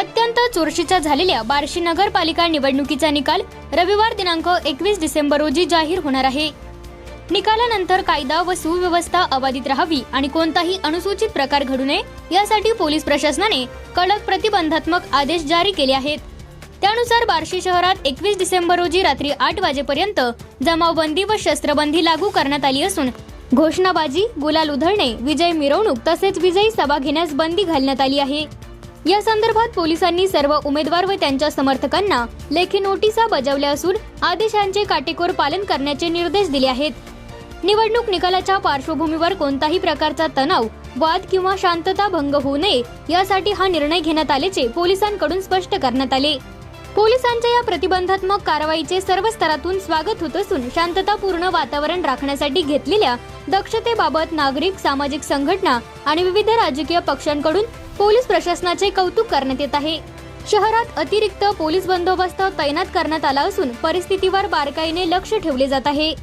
अत्यंत चुरशीच्या झालेल्या बार्शी नगरपालिका निवडणुकीचा निकाल रविवार दिनांक 21 डिसेंबर रोजी जाहीर होणार आहे। निकालानंतर कायदा व सुव्यवस्था अबाधित राहावी आणि कोणताही अनुसूचित प्रकार घडू नये यासाठी पोलीस प्रशासनाने कडक प्रतिबंधात्मक आदेश जारी केले आहेत। त्यानुसार बार्शी शहरात 21 डिसेंबर रोजी रात्री 8 वाजेपर्यंत जमावबंदी व शस्त्रबंदी लागू करण्यात आली असून घोषणाबाजी, गुलाल उधळणे, विजय मिरवणूक तसेच विजयी सभा घेण्यास बंदी घालण्यात आली आहे। या संदर्भात पोलिसांनी सर्व उमेदवार व त्यांच्या समर्थकांना लेखी नोटिसा बजावल्या असून आदेशांचे काटेकोर पालन करण्याचे निर्देश दिले आहेत। निवडणूक निकालाच्या पार्श्वभूमीवर कोणताही प्रकारचा तणाव, वाद किंवा शांतता भंग होऊ नये यासाठी हा निर्णय घेण्यात आल्याचे पोलिसांकडून स्पष्ट करण्यात आले। पोलिसांच्या या प्रतिबंधात्मक कारवाईचे सर्व स्तरातून स्वागत होत असून शांततापूर्ण वातावरण राखण्यासाठी घेतलेल्या दक्षतेबाबत नागरिक, सामाजिक संघटना आणि विविध राजकीय पक्षांकडून पोलीस प्रशासनाचे कौतुक करण्यात येत आहे। शहरात अतिरिक्त पोलीस बंदोबस्त तैनात करण्यात आला असून परिस्थितीवर बारकाईने लक्ष ठेवले जात आहे।